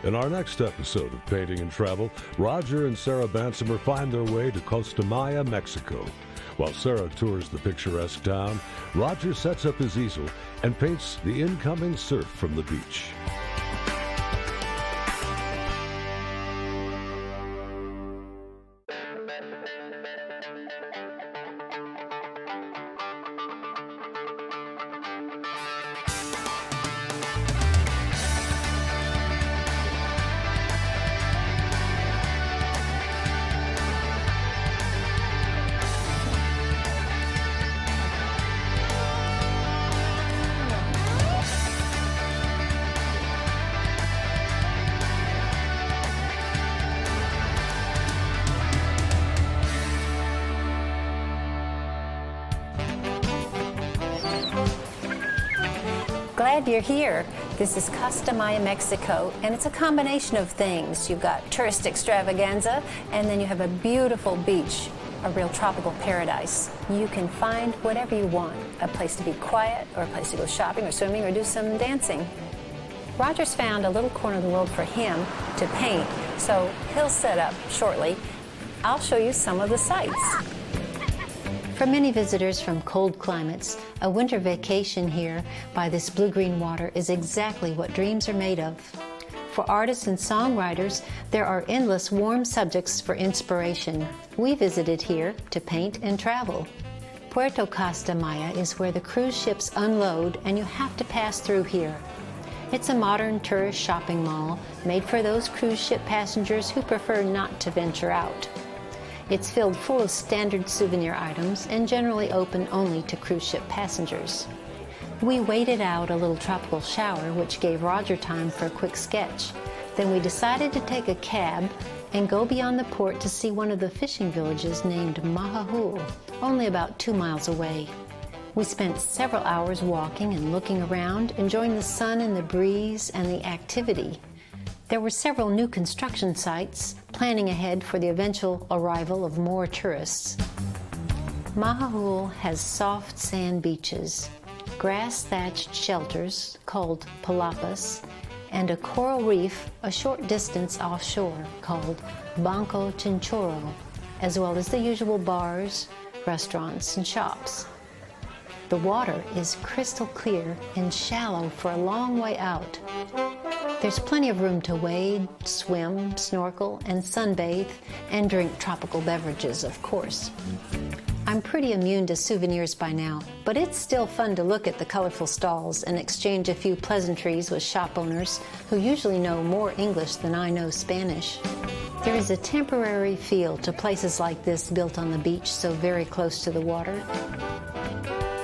In our next episode of Painting and Travel, Roger and Sarah Bansemer find their way to Costa, Mexico. While Sarah tours the picturesque town, Roger sets up his easel and paints the incoming surf from the beach. Glad you're here. This is Costa, Mexico, and it's a combination of things. You've got tourist extravaganza, and then you have a beautiful beach, a real tropical paradise. You can find whatever you want, a place to be quiet, or a place to go shopping or swimming or do some dancing. Roger's found a little corner of the world for him to paint, so he'll set up shortly. I'll show you some of the sights. For many visitors from cold climates, a winter vacation here by this blue-green water is exactly what dreams are made of. For artists and songwriters, there are endless warm subjects for inspiration. We visited here to paint and travel. Puerto Costa Maya is where the cruise ships unload, and you have to pass through here. It's a modern tourist shopping mall made for those cruise ship passengers who prefer not to venture out. It's filled full of standard souvenir items and generally open only to cruise ship passengers. We waited out a little tropical shower, which gave Roger time for a quick sketch. Then we decided to take a cab and go beyond the port to see one of the fishing villages named Mahahual, only about 2 miles away. We spent several hours walking and looking around, enjoying the sun and the breeze and the activity. There were several new construction sites, planning ahead for the eventual arrival of more tourists. Mahahual has soft sand beaches, grass-thatched shelters called palapas, and a coral reef a short distance offshore called Banco Chinchorro, as well as the usual bars, restaurants, and shops. The water is crystal clear and shallow for a long way out. There's plenty of room to wade, swim, snorkel, and sunbathe, and drink tropical beverages, of course. I'm pretty immune to souvenirs by now, but it's still fun to look at the colorful stalls and exchange a few pleasantries with shop owners who usually know more English than I know Spanish. There is a temporary feel to places like this built on the beach so very close to the water.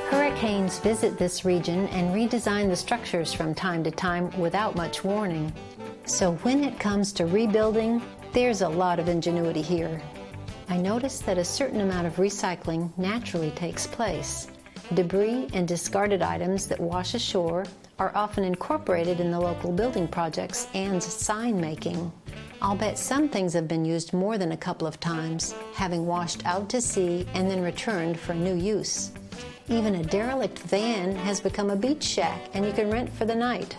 Hurricanes visit this region and redesign the structures from time to time without much warning. So when it comes to rebuilding, there's a lot of ingenuity here. I noticed that a certain amount of recycling naturally takes place. Debris and discarded items that wash ashore are often incorporated in the local building projects and sign making. I'll bet some things have been used more than a couple of times, having washed out to sea and then returned for new use. Even a derelict van has become a beach shack, and you can rent for the night.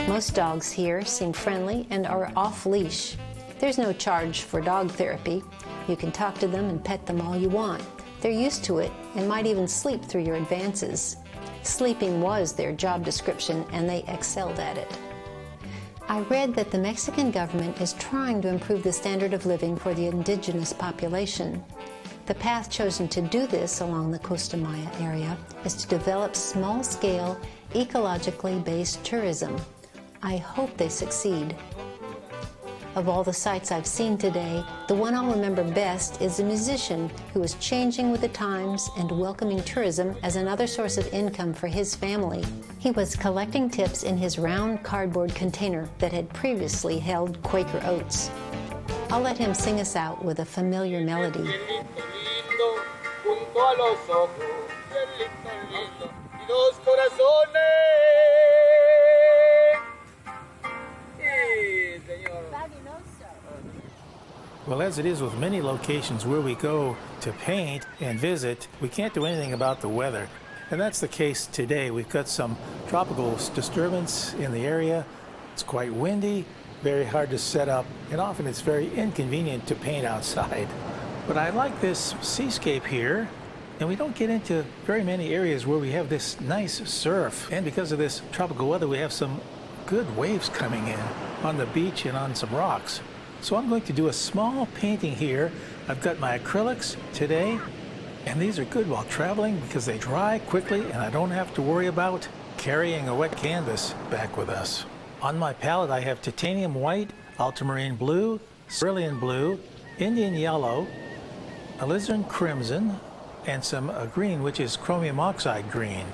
Most dogs here seem friendly and are off-leash. There's no charge for dog therapy. You can talk to them and pet them all you want. They're used to it and might even sleep through your advances. Sleeping was their job description, and they excelled at it. I read that the Mexican government is trying to improve the standard of living for the indigenous population. The path chosen to do this along the Costa Maya area is to develop small-scale, ecologically based tourism. I hope they succeed. Of all the sights I've seen today, the one I'll remember best is a musician who is changing with the times and welcoming tourism as another source of income for his family. He was collecting tips in his round cardboard container that had previously held Quaker oats. I'll let him sing us out with a familiar melody. Well, as it is with many locations where we go to paint and visit, we can't do anything about the weather. And that's the case today. We've got some tropical disturbance in the area, It's quite windy, very hard to set up, and often it's very inconvenient to paint outside. But I like this seascape here, and we don't get into very many areas where we have this nice surf. And because of this tropical weather, we have some good waves coming in on the beach and on some rocks. So I'm going to do a small painting here. I've got my acrylics today, and these are good while traveling because they dry quickly and I don't have to worry about carrying a wet canvas back with us. On my palette I have titanium white, ultramarine blue, cerulean blue, Indian yellow, alizarin crimson, and some green, which is chromium oxide green.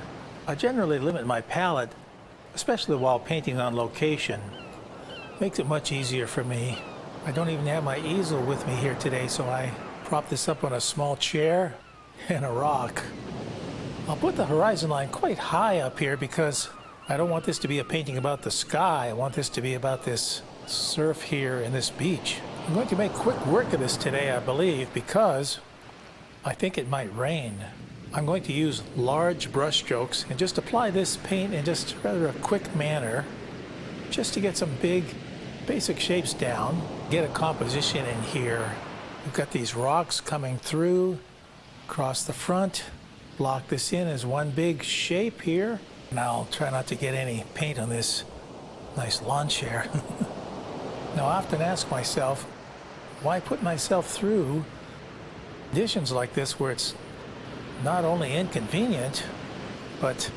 I generally limit my palette, especially while painting on location. Makes it much easier for me. I don't even have my easel with me here today, so I prop this up on a small chair and a rock. I'll put the horizon line quite high up here because I don't want this to be a painting about the sky. I want this to be about this surf here and this beach. I'm going to make quick work of this today, I believe, because I think it might rain. I'm going to use large brush strokes and just apply this paint in just rather a quick manner, just to get some big basic shapes down, get a composition in here. We've got these rocks coming through across the front. Block this in as one big shape here. And I'll try not to get any paint on this nice lawn chair. Now I often ask myself, why put myself through conditions like this where it's not only inconvenient, but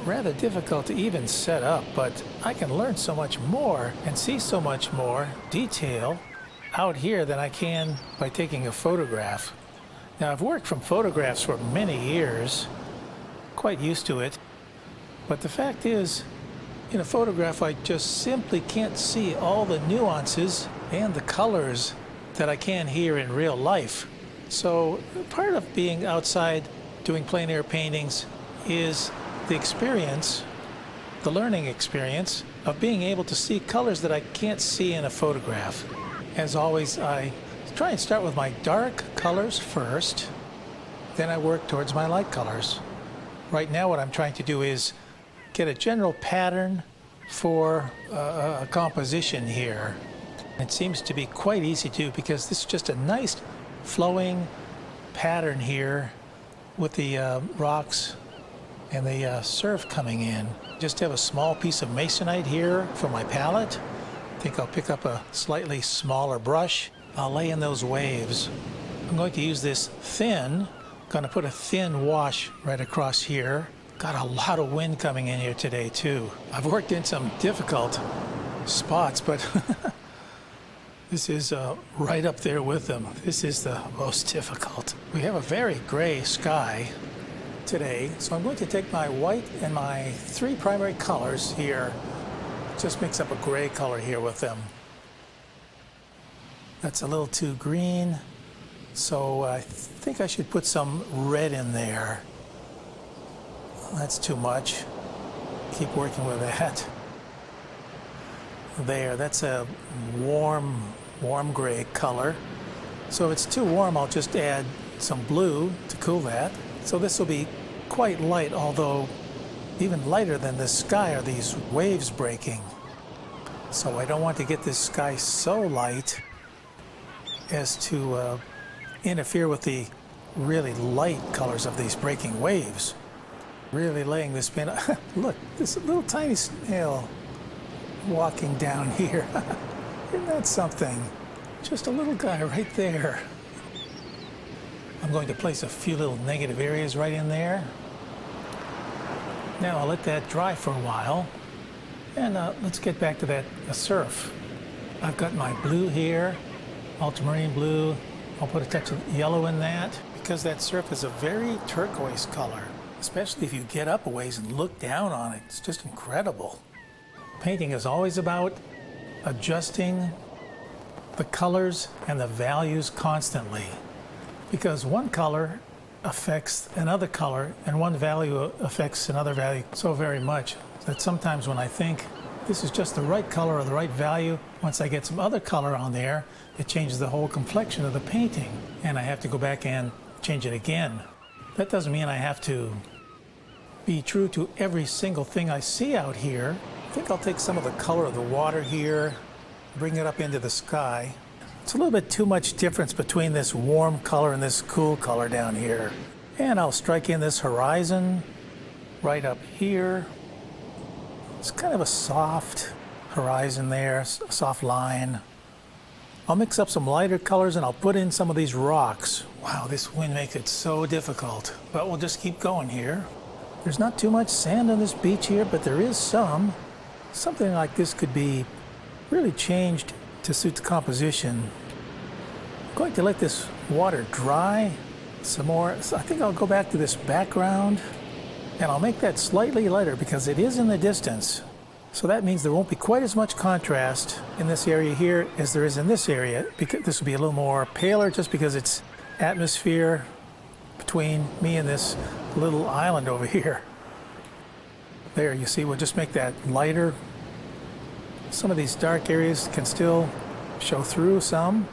rather difficult to even set up, but I can learn so much more and see so much more detail out here than I can by taking a photograph. Now I've worked from photographs for many years, quite used to it, but the fact is, in a photograph I just simply can't see all the nuances and the colors that I can here in real life. So part of being outside doing plein air paintings is the experience, the learning experience of being able to see colors that I can't see in a photograph. As always, I try and start with my dark colors first, then I work towards my light colors. Right now what I'm trying to do is get a general pattern for a composition here. It seems to be quite easy to do because this is just a nice flowing pattern here with the rocks and the surf coming in. Just have a small piece of masonite here for my palette. I think I'll pick up a slightly smaller brush. I'll lay in those waves. I'm going to use this thin, going to put a thin wash right across here. Got a lot of wind coming in here today too. I've worked in some difficult spots, but this is right up there with them. This is the most difficult. We have a very gray sky today, so I'm going to take my white and my three primary colors here, just mix up a gray color here with them. That's a little too green, so I think I should put some red in there. That's too much. Keep working with that. There, that's a warm gray color. So if it's too warm, I'll just add some blue to cool that. So this will be quite light, although even lighter than the sky are these waves breaking. So I don't want to get this sky so light as to interfere with the really light colors of these breaking waves. Really laying this paint. Look, this little tiny snail walking down here. Isn't that something? Just a little guy right there. I'm going to place a few little negative areas right in there. Now I'll let that dry for a while. And let's get back to that surf. I've got my blue here, ultramarine blue. I'll put a touch of yellow in that because that surf is a very turquoise color, especially if you get up a ways and look down on it. It's just incredible. Painting is always about adjusting the colors and the values constantly, because one color affects another color and one value affects another value so very much that sometimes when I think this is just the right color or the right value, once I get some other color on there, it changes the whole complexion of the painting and I have to go back and change it again. That doesn't mean I have to be true to every single thing I see out here. think I'll take some of the color of the water here, bring it up into the sky. It's a little bit too much difference between this warm color and this cool color down here. And I'll strike in this horizon right up here. It's kind of a soft horizon there, a soft line. I'll mix up some lighter colors and I'll put in some of these rocks. Wow, this wind makes it so difficult. But we'll just keep going here. There's not too much sand on this beach here, but there is some. Something like this could be really changed to suit the composition. I'm going to let this water dry some more. So I think I'll go back to this background and I'll make that slightly lighter because it is in the distance. So that means there won't be quite as much contrast in this area here as there is in this area. Because this will be a little more paler just because it's atmosphere between me and this little island over here. There, you see, we'll just make that lighter. Some of these dark areas can still show through some.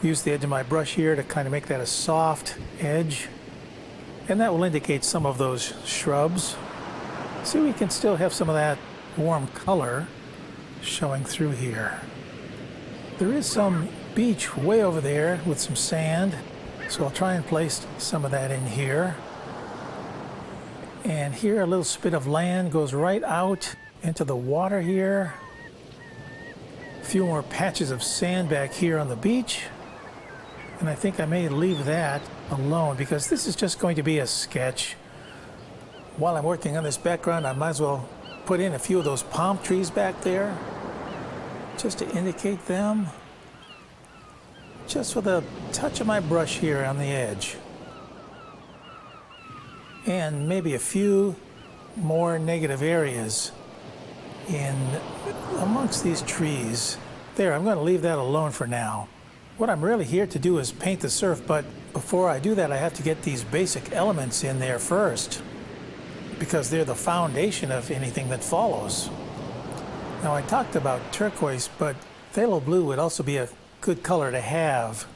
Use the edge of my brush here to kind of make that a soft edge. And that will indicate some of those shrubs. See, we can still have some of that warm color showing through here. There is some beach way over there with some sand, so I'll try and place some of that in here. And here a little spit of land goes right out into the water here. A few more patches of sand back here on the beach. And I think I may leave that alone because this is just going to be a sketch. While I'm working on this background, I might as well put in a few of those palm trees back there just to indicate them. Just with a touch of my brush here on the edge. And maybe a few more negative areas in amongst these trees. There, I'm going to leave that alone for now. What I'm really here to do is paint the surf, but before I do that, I have to get these basic elements in there first, because they're the foundation of anything that follows. Now, I talked about turquoise, but phthalo blue would also be a good color to have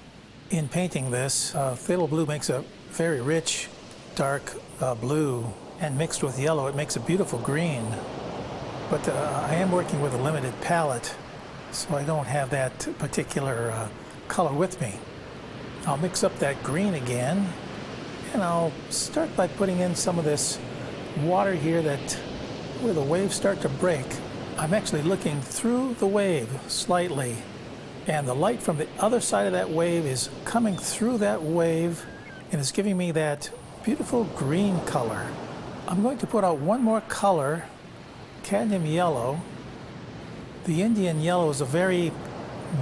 in painting this. Phthalo blue makes a very rich, dark blue, and mixed with yellow, it makes a beautiful green. But I am working with a limited palette, so I don't have that particular color with me. I'll mix up that green again, and I'll start by putting in some of this water here that where the waves start to break. I'm actually looking through the wave slightly, and the light from the other side of that wave is coming through that wave and is giving me that beautiful green color. I'm going to put out one more color, cadmium yellow. The Indian yellow is a very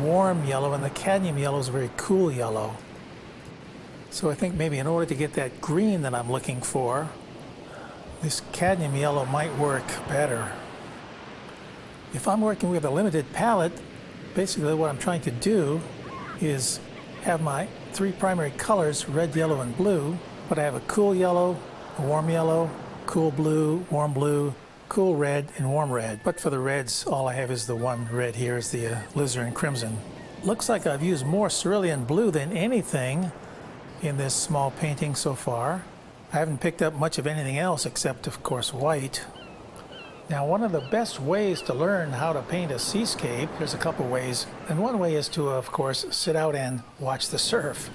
warm yellow, and the cadmium yellow is a very cool yellow. So I think maybe in order to get that green that I'm looking for, this cadmium yellow might work better. If I'm working with a limited palette, basically what I'm trying to do is have my three primary colors, red, yellow, and blue, but I have a cool yellow, a warm yellow, cool blue, cool red, and warm red. But for the reds, all I have is the one red here, is the alizarin crimson. Looks like I've used more cerulean blue than anything in this small painting so far. I haven't picked up much of anything else except, of course, white. Now, one of the best ways to learn how to paint a seascape, there's a couple ways, and one way is to, of course, sit out and watch the surf.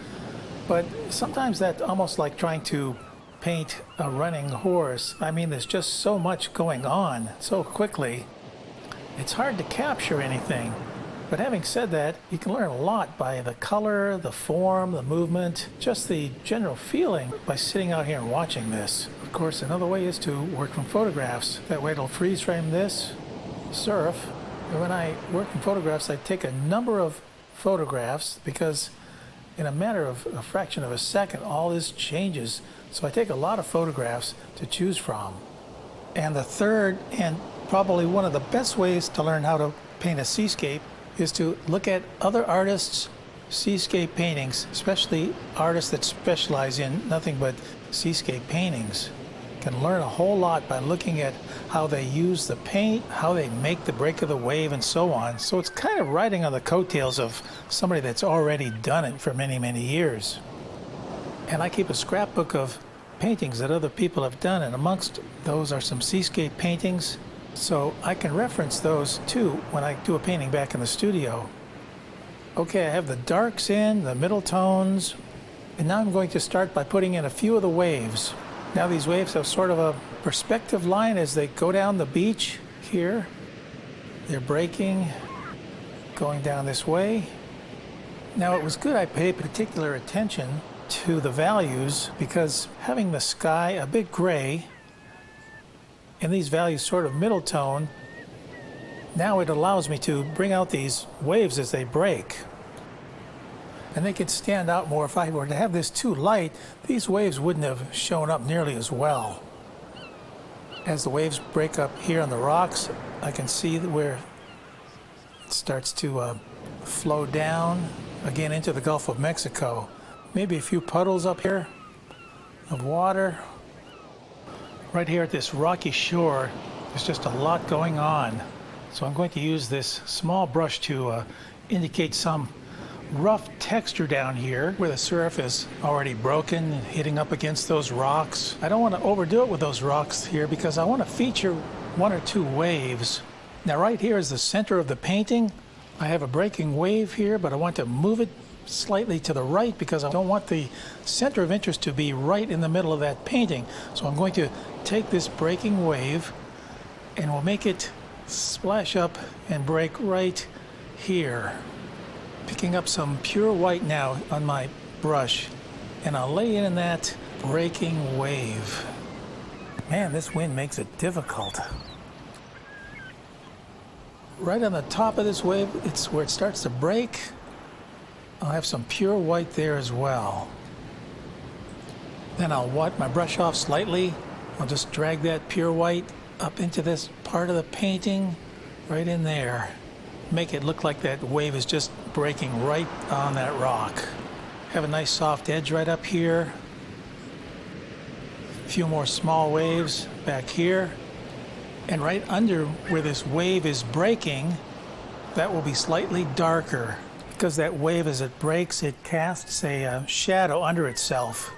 But sometimes that's almost like trying to paint a running horse. I mean, there's just so much going on so quickly. It's hard to capture anything. But having said that, you can learn a lot by the color, the form, the movement, just the general feeling by sitting out here and watching this. Of course, another way is to work from photographs. That way it'll freeze frame this surf. And when I work in photographs, I take a number of photographs because in a matter of a fraction of a second, all this changes. So I take a lot of photographs to choose from. And the third, and probably one of the best ways to learn how to paint a seascape, is to look at other artists' seascape paintings, especially artists that specialize in nothing but seascape paintings. You can learn a whole lot by looking at how they use the paint, how they make the break of the wave, and so on. So it's kind of riding on the coattails of somebody that's already done it for many, many years. And I keep a scrapbook of paintings that other people have done, and amongst those are some seascape paintings So I can reference those too when I do a painting back in the studio. Okay, I have the darks in, the middle tones, and now I'm going to start by putting in a few of the waves. Now these waves have sort of a perspective line as they go down the beach here. They're breaking, going down this way. Now it was good I paid particular attention to the values because having the sky a bit gray and these values sort of middle tone, now it allows me to bring out these waves as they break. And they could stand out more. If I were to have this too light, these waves wouldn't have shown up nearly as well. As the waves break up here on the rocks, I can see where it starts to flow down again into the Gulf of Mexico. Maybe a few puddles up here of water. Right here at this rocky shore, there's just a lot going on. So I'm going to use this small brush to indicate some rough texture down here where the surf is already broken and hitting up against those rocks. I don't want to overdo it with those rocks here because I want to feature one or two waves. Now right here is the center of the painting. I have a breaking wave here, but I want to move it slightly to the right because I don't want the center of interest to be right in the middle of that painting. So I'm going to take this breaking wave and we'll make it splash up and break right here. Picking up some pure white now on my brush, and I'll lay in that breaking wave. Man, this wind makes it difficult. Right on the top of this wave, it's where it starts to break. I'll have some pure white there as well. Then I'll wipe my brush off slightly. I'll just drag that pure white up into this part of the painting, right in there. Make it look like that wave is just breaking right on that rock. Have a nice soft edge right up here. A few more small waves back here. And right under where this wave is breaking, that will be slightly darker. Because that wave, as it breaks, it casts a shadow under itself.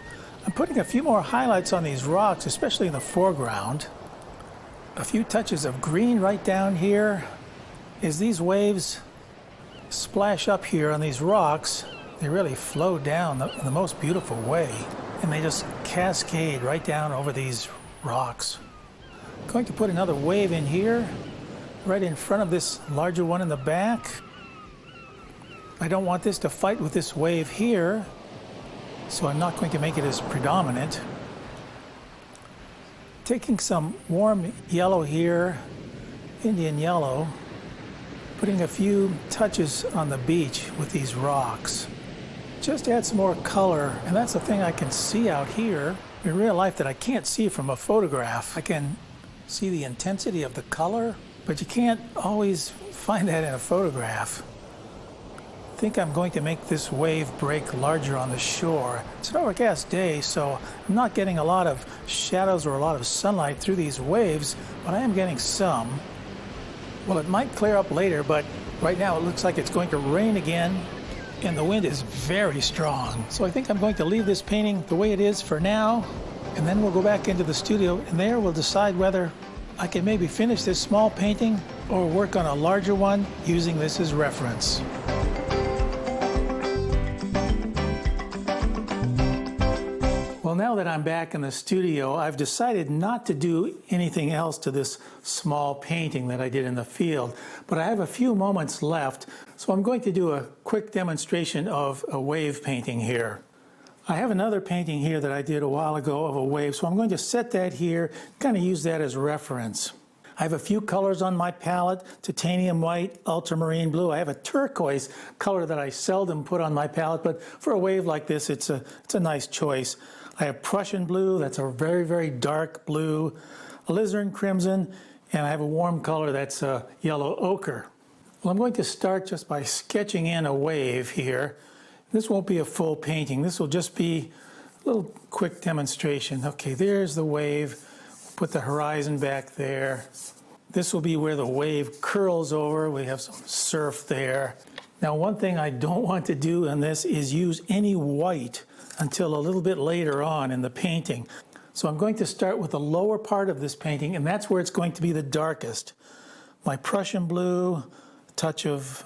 I'm putting a few more highlights on these rocks, especially in the foreground. A few touches of green right down here. As these waves splash up here on these rocks, they really flow down in the most beautiful way. And they just cascade right down over these rocks. I'm going to put another wave in here, right in front of this larger one in the back. I don't want this to fight with this wave here, so I'm not going to make it as predominant. Taking some warm yellow here, Indian yellow, putting a few touches on the beach with these rocks. Just add some more color, and that's the thing I can see out here in real life that I can't see from a photograph. I can see the intensity of the color, but you can't always find that in a photograph. I think I'm going to make this wave break larger on the shore. It's an overcast day, so I'm not getting a lot of shadows or a lot of sunlight through these waves, but I am getting some. Well, it might clear up later, but right now it looks like it's going to rain again, and the wind is very strong. So I think I'm going to leave this painting the way it is for now, and then we'll go back into the studio, and there we'll decide whether I can maybe finish this small painting or work on a larger one using this as reference. Well, now that I'm back in the studio, I've decided not to do anything else to this small painting that I did in the field, but I have a few moments left, so I'm going to do a quick demonstration of a wave painting here. I have another painting here that I did a while ago of a wave, so I'm going to set that here, kind of use that as reference. I have a few colors on my palette: titanium white, ultramarine blue. I have a turquoise color that I seldom put on my palette, but for a wave like this, it's a nice choice. I have Prussian blue, that's a very, very dark blue, alizarin crimson, and I have a warm color that's yellow ochre. Well, I'm going to start just by sketching in a wave here. This won't be a full painting. This will just be a little quick demonstration. Okay, there's the wave. Put the horizon back there. This will be where the wave curls over. We have some surf there. Now, one thing I don't want to do in this is use any white until a little bit later on in the painting. So I'm going to start with the lower part of this painting, and that's where it's going to be the darkest. My Prussian blue, a touch of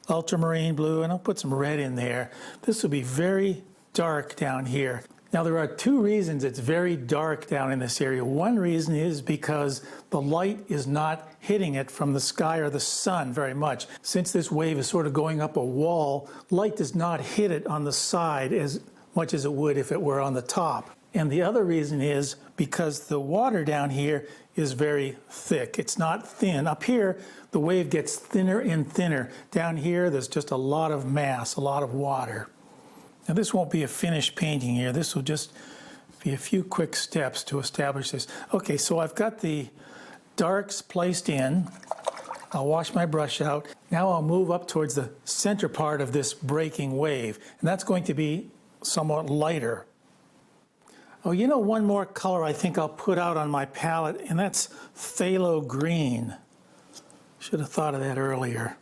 ultramarine blue, and I'll put some red in there. This will be very dark down here. Now there are two reasons it's very dark down in this area. One reason is because the light is not hitting it from the sky or the sun very much. Since this wave is sort of going up a wall, light does not hit it on the side as much as it would if it were on the top. And the other reason is because the water down here is very thick. It's not thin. Up here, the wave gets thinner and thinner. Down here, there's just a lot of mass, a lot of water. Now this won't be a finished painting here. This will just be a few quick steps to establish this. Okay, so I've got the darks placed in. I'll wash my brush out. Now I'll move up towards the center part of this breaking wave, and that's going to be somewhat lighter. Oh, you know, one more color I think I'll put out on my palette, and that's phthalo green. Should have thought of that earlier.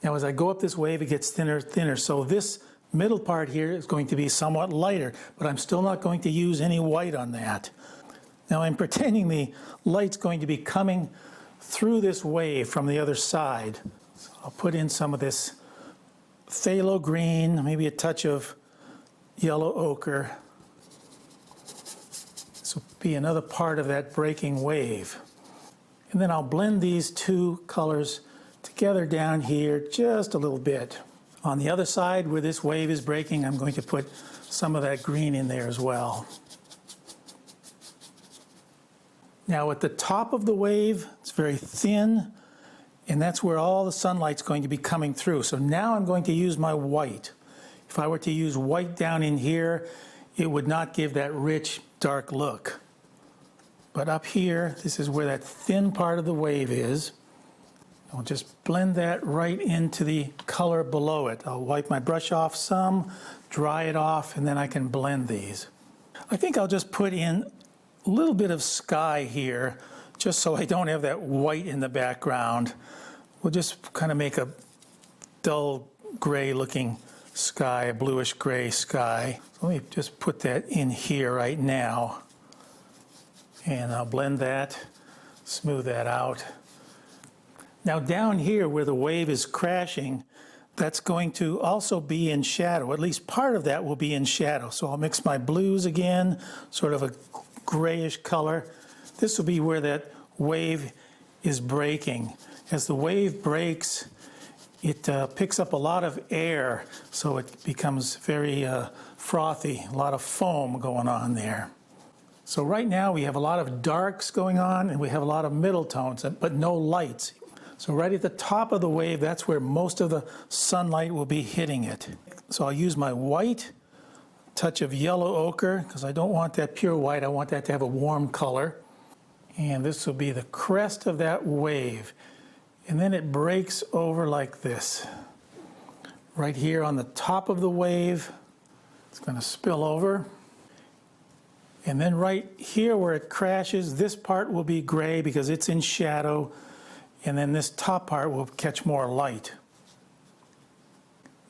Now as I go up this wave, it gets thinner and thinner, so this middle part here is going to be somewhat lighter, but I'm still not going to use any white on that. Now I'm pretending the light's going to be coming through this wave from the other side. So I'll put in some of this phthalo green, maybe a touch of yellow ochre. This will be another part of that breaking wave. And then I'll blend these two colors together down here just a little bit. On the other side where this wave is breaking, I'm going to put some of that green in there as well. Now at the top of the wave, it's very thin, and that's where all the sunlight's going to be coming through. So now I'm going to use my white. If I were to use white down in here, it would not give that rich, dark look. But up here, this is where that thin part of the wave is. I'll just blend that right into the color below it. I'll wipe my brush off some, dry it off, and then I can blend these. I think I'll just put in a little bit of sky here, just so I don't have that white in the background. We'll just kind of make a dull gray looking sky, a bluish gray sky. So let me just put that in here right now. And I'll blend that, smooth that out. Now down here where the wave is crashing, that's going to also be in shadow. At least part of that will be in shadow. So I'll mix my blues again, sort of a grayish color. This will be where that wave is breaking. As the wave breaks, it picks up a lot of air, so it becomes very frothy, a lot of foam going on there. So right now we have a lot of darks going on, and we have a lot of middle tones, but no lights. So right at the top of the wave, that's where most of the sunlight will be hitting it. So I'll use my white, touch of yellow ochre, because I don't want that pure white, I want that to have a warm color. And this will be the crest of that wave. And then it breaks over like this. Right here on the top of the wave, it's going to spill over. And then right here where it crashes, this part will be gray because it's in shadow. And then this top part will catch more light.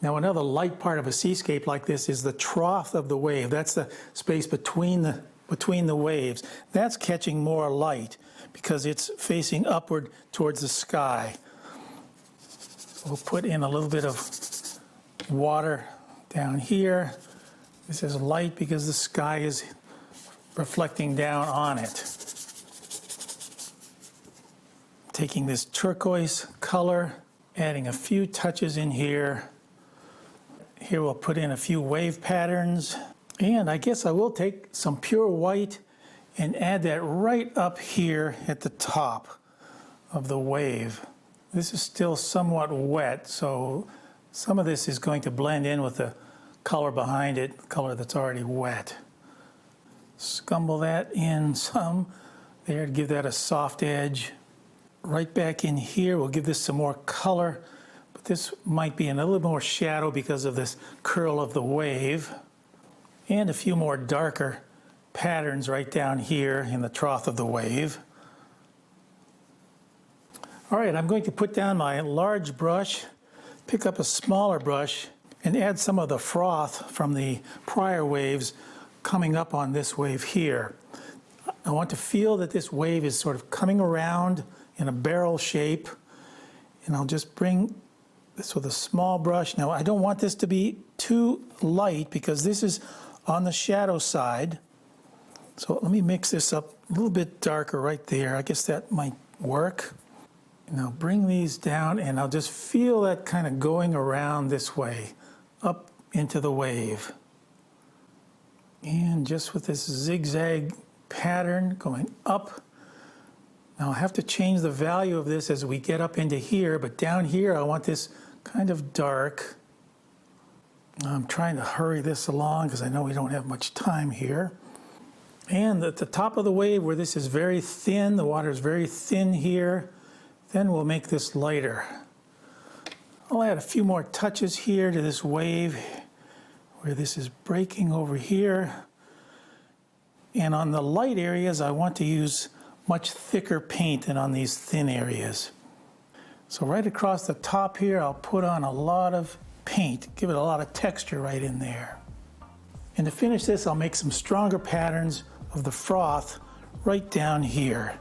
Now another light part of a seascape like this is the trough of the wave. That's the space between the waves. That's catching more light because it's facing upward towards the sky. We'll put in a little bit of water down here. This is light because the sky is reflecting down on it. Taking this turquoise color, adding a few touches in here. Here we'll put in a few wave patterns. And I guess I will take some pure white and add that right up here at the top of the wave. This is still somewhat wet, so some of this is going to blend in with the color behind it, the color that's already wet. Scumble that in some there to give that a soft edge. Right back in here, we'll give this some more color, but this might be in a little more shadow because of this curl of the wave. And a few more darker patterns right down here in the trough of the wave. All right, I'm going to put down my large brush, pick up a smaller brush, and add some of the froth from the prior waves coming up on this wave here. I want to feel that this wave is sort of coming around in a barrel shape, and I'll just bring this with a small brush. Now, I don't want this to be too light because this is on the shadow side. So let me mix this up a little bit darker right there. I guess that might work. And I'll bring these down, and I'll just feel that kind of going around this way, up into the wave. And just with this zigzag pattern going up. Now I have to change the value of this as we get up into here, but down here I want this kind of dark. I'm trying to hurry this along because I know we don't have much time here. And at the top of the wave where this is very thin, the water is very thin here, then we'll make this lighter. I'll add a few more touches here to this wave where this is breaking over here. And on the light areas, I want to use much thicker paint than on these thin areas. So right across the top here, I'll put on a lot of paint, give it a lot of texture right in there. And to finish this, I'll make some stronger patterns of the froth right down here.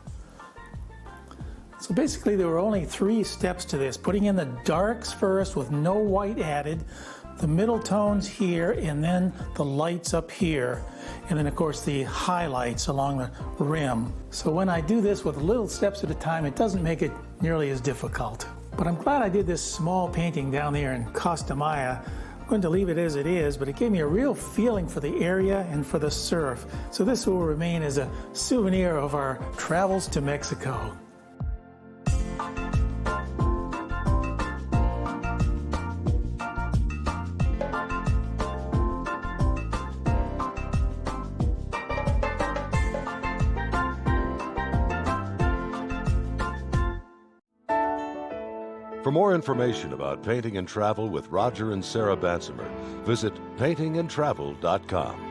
So basically there were only 3 steps to this: putting in the darks first with no white added, the middle tones here, and then the lights up here, and then of course the highlights along the rim. So when I do this with little steps at a time, it doesn't make it nearly as difficult. But I'm glad I did this small painting down there in Costa Maya. I'm going to leave it as it is, but it gave me a real feeling for the area and for the surf. So this will remain as a souvenir of our travels to Mexico. For more information about painting and travel with Roger and Sarah Bansemer, visit paintingandtravel.com.